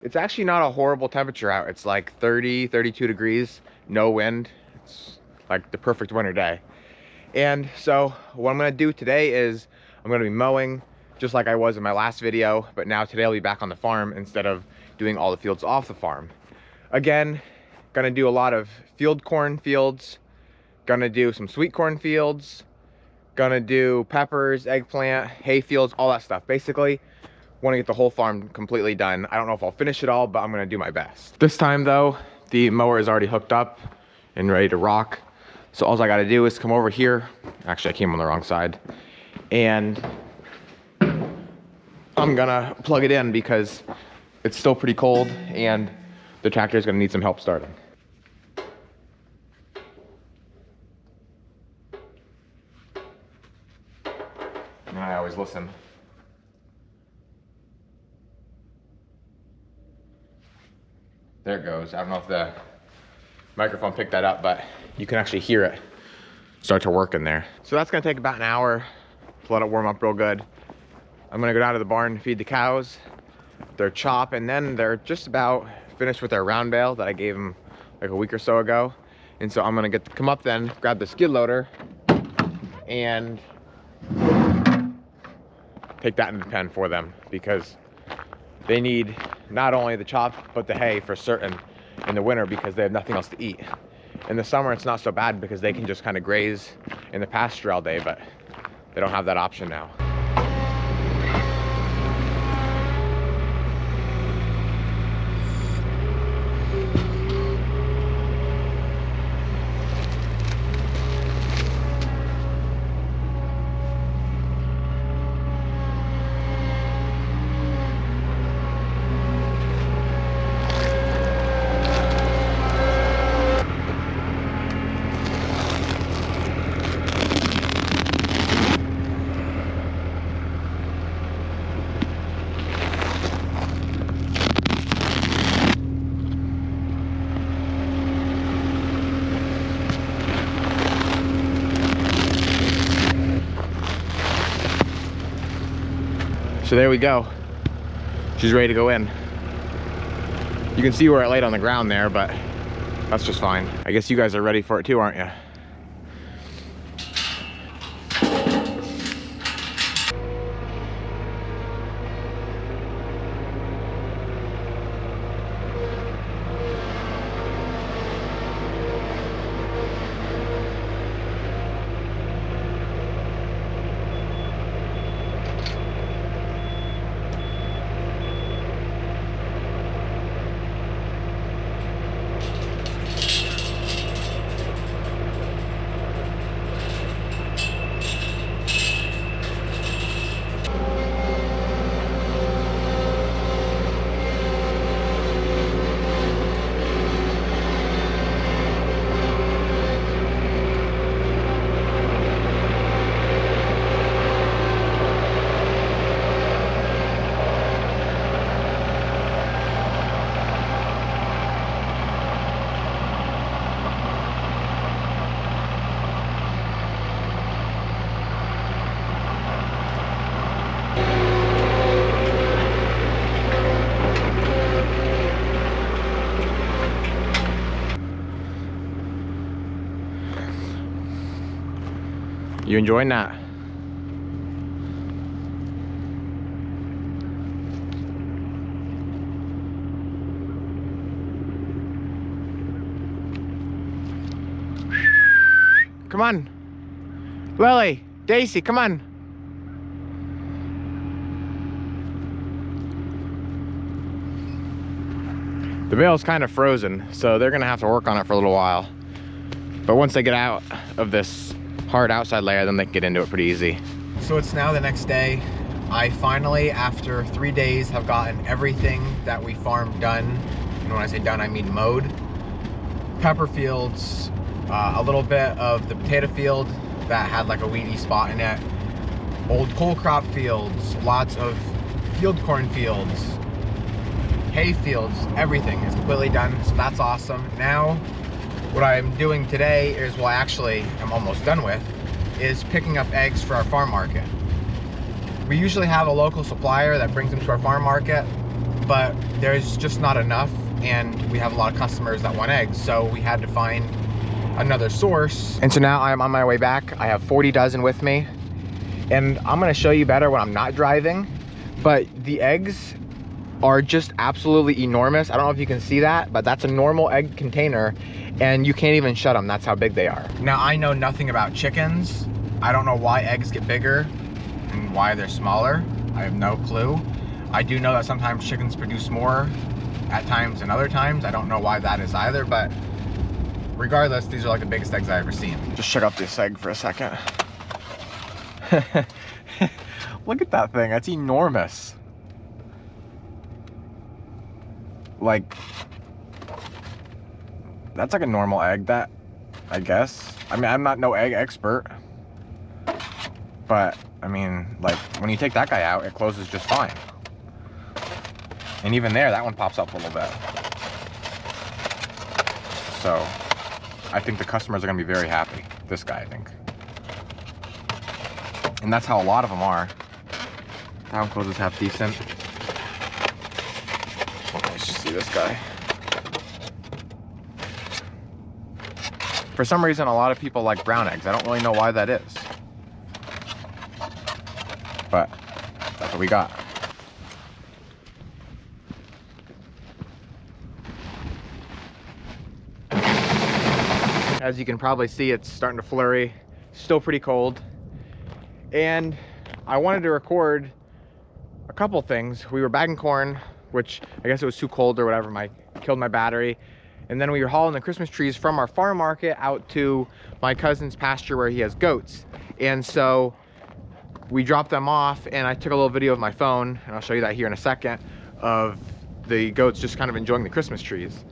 It's actually not a horrible temperature out. It's like 30, 32 degrees, no wind. It's like the perfect winter day. And so what I'm gonna do today is I'm gonna be mowing just like I was in my last video, but now today I'll be back on the farm instead of doing all the fields off the farm. Again, gonna do a lot of field corn fields, gonna do some sweet corn fields, gonna do peppers, eggplant, hay fields, all that stuff. Basically, want to get the whole farm completely done. I don't know if I'll finish it all, but I'm gonna do my best. This time though, the mower is already hooked up and ready to rock. So all I gotta do is come over here. Actually, I came on the wrong side. And I'm gonna plug it in because it's still pretty cold and the tractor is gonna need some help starting. And I always listen. There it goes. I don't know if the microphone picked that up, but you can actually hear it start to work in there. So that's gonna take about an hour to let it warm up real good. I'm gonna go down to the barn and feed the cows their chop, and then they're just about finished with their round bale that I gave them like a week or so ago. And so I'm gonna come up then, grab the skid loader and take that in the pen for them because they need not only the chop, but the hay for certain in the winter because they have nothing else to eat. In the summer, it's not so bad because they can just kind of graze in the pasture all day, but they don't have that option now. So there we go. She's ready to go in. You can see where it laid on the ground there, but that's just fine. I guess you guys are ready for it too, aren't you? You enjoying that? Come on. Lily, Daisy, come on. The bale's kind of frozen, so they're gonna have to work on it for a little while. But once they get out of this hard outside layer, then they can get into it pretty easy. So it's now the next day. I finally, after 3 days, have gotten everything that we farmed done. And when I say done, I mean mowed. Pepper fields, a little bit of the potato field that had like a weedy spot in it. Old coal crop fields, lots of field corn fields, hay fields, everything is completely done. So that's awesome. Now, what I'm doing today is, well, actually, I'm almost done with, is picking up eggs for our farm market. We usually have a local supplier that brings them to our farm market, but there's just not enough, and we have a lot of customers that want eggs, so we had to find another source. And so now I'm on my way back. I have 40 dozen with me, and I'm gonna show you better when I'm not driving, but the eggs are just absolutely enormous. I don't know if you can see that, but that's a normal egg container, and you can't even shut them. That's how big they are. Now, I know nothing about chickens. I don't know why eggs get bigger and why they're smaller. I have no clue. I do know that sometimes chickens produce more at times than other times. I don't know why that is either, but regardless, these are like the biggest eggs I've ever seen. Just check out this egg for a second. Look at that thing, that's enormous. Like, that's like a normal egg, that, I guess. I mean, I'm not no egg expert, but I mean, like, when you take that guy out, it closes just fine. And even there, that one pops up a little bit. So I think the customers are gonna be very happy. This guy, I think. And that's how a lot of them are. That one closes half decent. Let's just see this guy. For some reason, a lot of people like brown eggs. I don't really know why that is. But that's what we got. As you can probably see, it's starting to flurry. Still pretty cold. And I wanted to record a couple things. We were bagging corn, which I guess it was too cold or whatever, killed my battery. And then we were hauling the Christmas trees from our farm market out to my cousin's pasture where he has goats. And so we dropped them off, and I took a little video of my phone, and I'll show you that here in a second, of the goats just kind of enjoying the Christmas trees.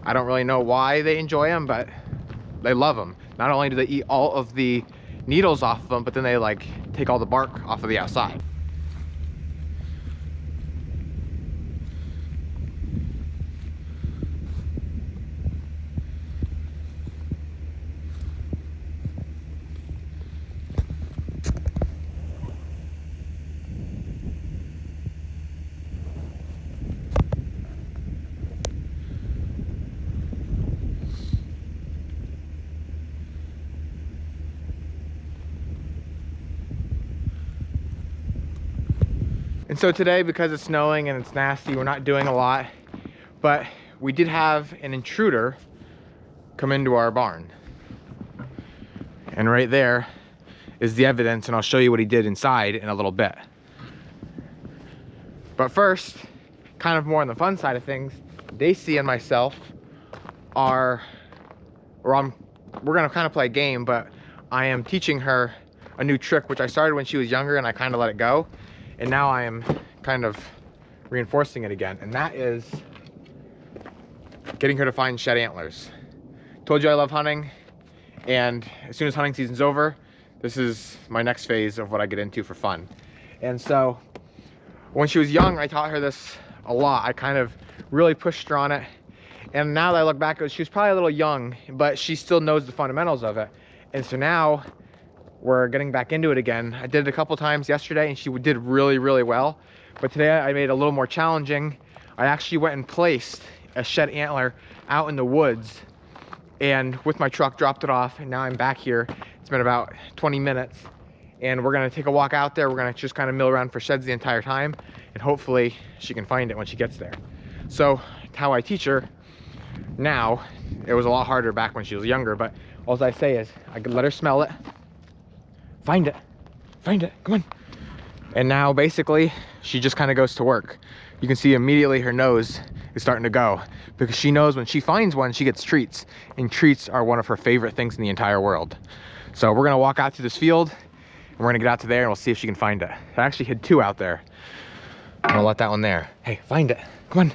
I don't really know why they enjoy them, but they love them. Not only do they eat all of the needles off of them, but then they like take all the bark off of the outside. And so today, because it's snowing and it's nasty, we're not doing a lot, but we did have an intruder come into our barn. And right there is the evidence, and I'll show you what he did inside in a little bit. But first, kind of more on the fun side of things, Daisy and myself we're gonna kind of play a game, but I am teaching her a new trick, which I started when she was younger and I kind of let it go. And now I am kind of reinforcing it again. And that is getting her to find shed antlers. Told you I love hunting. And as soon as hunting season's over, this is my next phase of what I get into for fun. And so when she was young, I taught her this a lot. I kind of really pushed her on it. And now that I look back, she was probably a little young, but she still knows the fundamentals of it. And so now we're getting back into it again. I did it a couple times yesterday and she did really, really well. But today I made it a little more challenging. I actually went and placed a shed antler out in the woods, and with my truck dropped it off, and now I'm back here. It's been about 20 minutes, and we're gonna take a walk out there. We're gonna just kind of mill around for sheds the entire time, and hopefully she can find it when she gets there. So how I teach her now, it was a lot harder back when she was younger, but all I say is I could let her smell it. Find it, come on. And now basically she just kind of goes to work. You can see immediately her nose is starting to go, because she knows when she finds one, she gets treats, and treats are one of her favorite things in the entire world. So we're gonna walk out to this field, and we're gonna get out to there and we'll see if she can find it. I actually hid two out there. I'm gonna let that one there. Hey, find it, come on.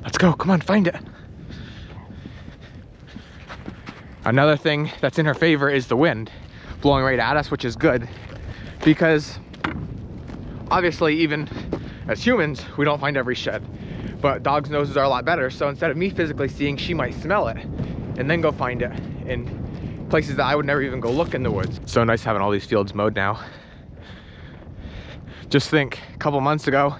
Let's go, come on, find it. Another thing that's in her favor is the wind blowing right at us, which is good, because obviously even as humans, we don't find every shed, but dogs' noses are a lot better. So instead of me physically seeing, she might smell it and then go find it in places that I would never even go look in the woods. So nice having all these fields mowed now. Just think, a couple months ago,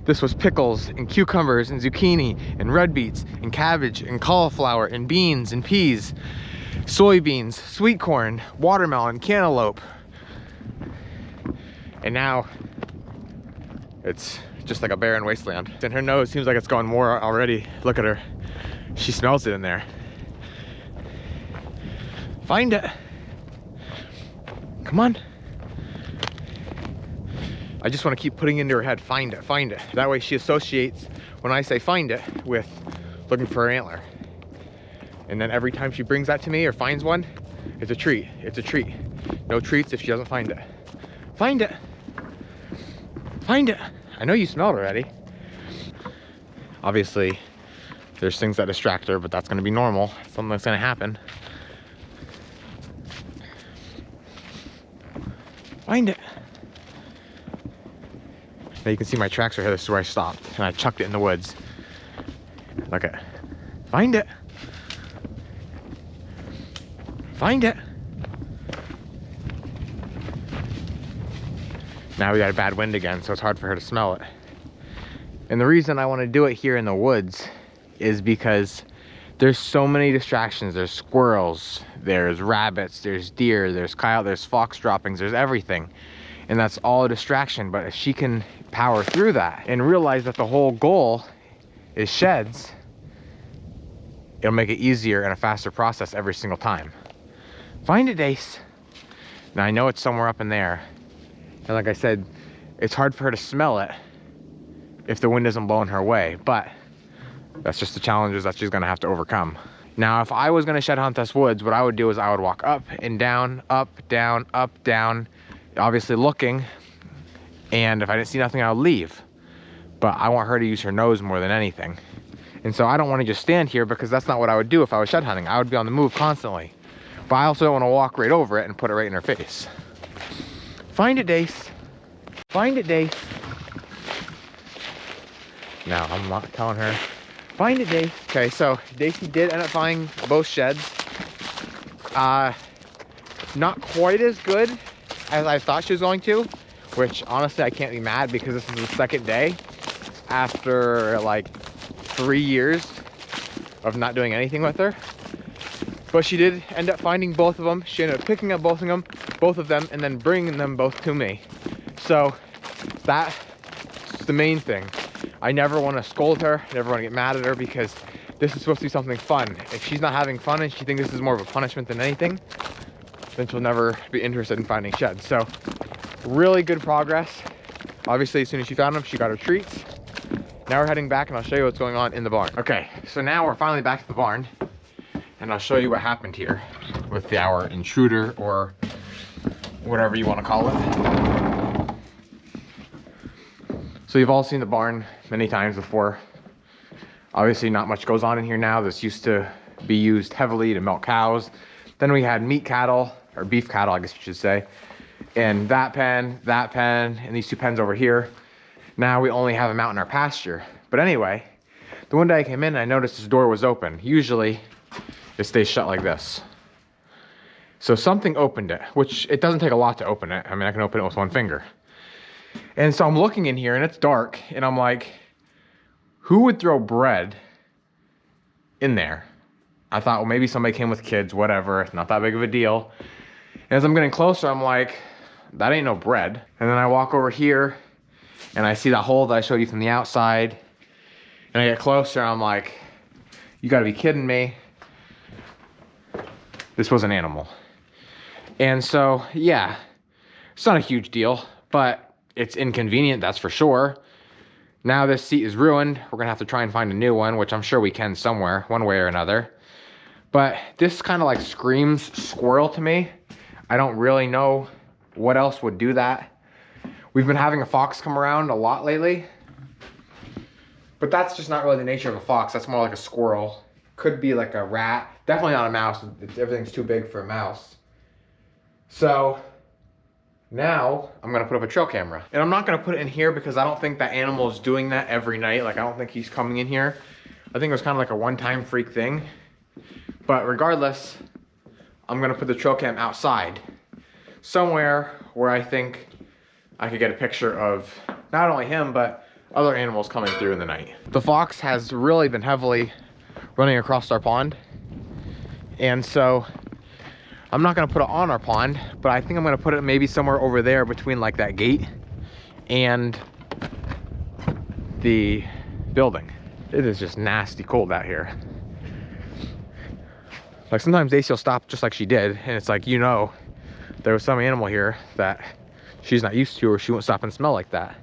This was pickles and cucumbers and zucchini and red beets and cabbage and cauliflower and beans and peas, soybeans, sweet corn, watermelon, cantaloupe. And now it's just like a barren wasteland. And her nose seems like it's going more already. Look at her. She smells it in there. Find it. Come on. I just want to keep putting into her head, find it, find it. That way she associates when I say find it with looking for her antler. And then every time she brings that to me or finds one, it's a treat. It's a treat. No treats if she doesn't find it. Find it. Find it. I know you smelled already. Obviously, there's things that distract her, but that's going to be normal. Something that's going to happen. Find it. Now you can see my tracks right here. This is where I stopped and I chucked it in the woods. Look at, find it. Find it. Now we got a bad wind again, so it's hard for her to smell it. And the reason I want to do it here in the woods is because there's so many distractions. There's squirrels, there's rabbits, there's deer, there's coyote, there's fox droppings, there's everything. And that's all a distraction. But if she can power through that and realize that the whole goal is sheds, it'll make it easier and a faster process every single time. Find it, Dace. Now I know it's somewhere up in there. And like I said, it's hard for her to smell it if the wind isn't blowing her way, but that's just the challenges that she's gonna have to overcome. Now, if I was gonna shed hunt this woods, what I would do is I would walk up and down, up, down, obviously looking, and if I didn't see nothing, I would leave. But I want her to use her nose more than anything. And so I don't wanna just stand here because that's not what I would do if I was shed hunting. I would be on the move constantly. But I also don't wanna walk right over it and put it right in her face. Find it, Dace. Find it, Dace. Now, I'm not telling her, find it, Dace. Okay, so Daisy did end up finding both sheds. Not quite as good as I thought she was going to, which honestly I can't be mad because this is the second day after like 3 years of not doing anything with her. But she did end up finding both of them. She ended up picking up both of them, and then bringing them both to me. So that's the main thing. I never want to scold her, I never want to get mad at her, because this is supposed to be something fun. If she's not having fun and she thinks this is more of a punishment than anything, then she'll never be interested in finding sheds. So really good progress. Obviously, as soon as she found them, she got her treats. Now we're heading back and I'll show you what's going on in the barn. Okay, so now we're finally back at the barn and I'll show you what happened here with our intruder, or whatever you want to call it. So you've all seen the barn many times before. Obviously not much goes on in here now. This used to be used heavily to milk cows. Then we had meat cattle, or beef cattle, I guess you should say. And that pen, and these two pens over here. Now we only have them out in our pasture. But anyway, the one day I came in and I noticed this door was open. Usually it stays shut like this. So something opened it, which it doesn't take a lot to open it. I mean, I can open it with one finger. And so I'm looking in here and it's dark and I'm like, who would throw bread in there? I thought, well, maybe somebody came with kids, whatever, not that big of a deal. And as I'm getting closer, I'm like, that ain't no bread. And then I walk over here and I see that hole that I showed you from the outside. And I get closer, I'm like, you gotta be kidding me. This was an animal. And so, yeah, it's not a huge deal, but it's inconvenient, that's for sure. Now this seat is ruined. We're gonna have to try and find a new one, which I'm sure we can somewhere, one way or another. But this kind of like screams squirrel to me. I don't really know what else would do that. We've been having a fox come around a lot lately, but that's just not really the nature of a fox. That's more like a squirrel. Could be like a rat. Definitely not a mouse. Everything's too big for a mouse. So now I'm gonna put up a trail camera. And I'm not gonna put it in here because I don't think that animal is doing that every night. Like, I don't think he's coming in here. I think it was kind of like a one-time freak thing. But regardless, I'm gonna put the trail cam outside, somewhere where I think I could get a picture of not only him, but other animals coming through in the night. The fox has really been heavily running across our pond, and so I'm not gonna put it on our pond, but I think I'm gonna put it maybe somewhere over there between like that gate and the building. It is just nasty cold out here. Like sometimes Daisy will stop just like she did, and it's like, you know, there was some animal here that she's not used to, or she won't stop and smell like that.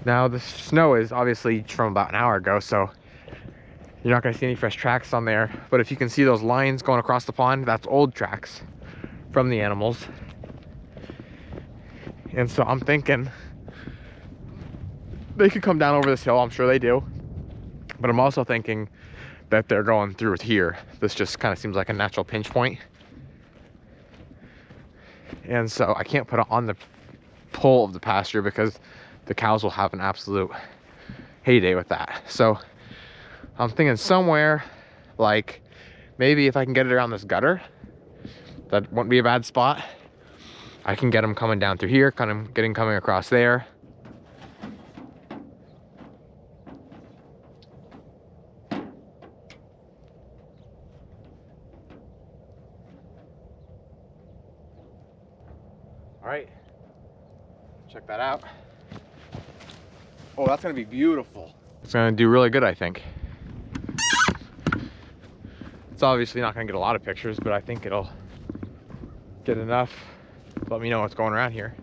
Now the snow is obviously from about an hour ago, so you're not gonna see any fresh tracks on there. But if you can see those lines going across the pond, that's old tracks from the animals. And so I'm thinking they could come down over this hill, I'm sure they do. But I'm also thinking that they're going through it here. This just kind of seems like a natural pinch point. And so I can't put it on the pole of the pasture because the cows will have an absolute heyday with that. So I'm thinking somewhere, like maybe if I can get it around this gutter, that wouldn't be a bad spot. I can get them coming down through here, kind of coming across there. All right, check that out. Oh, that's gonna be beautiful. It's gonna do really good, I think. It's obviously not gonna get a lot of pictures, but I think it'll get enough to let me know what's going around here.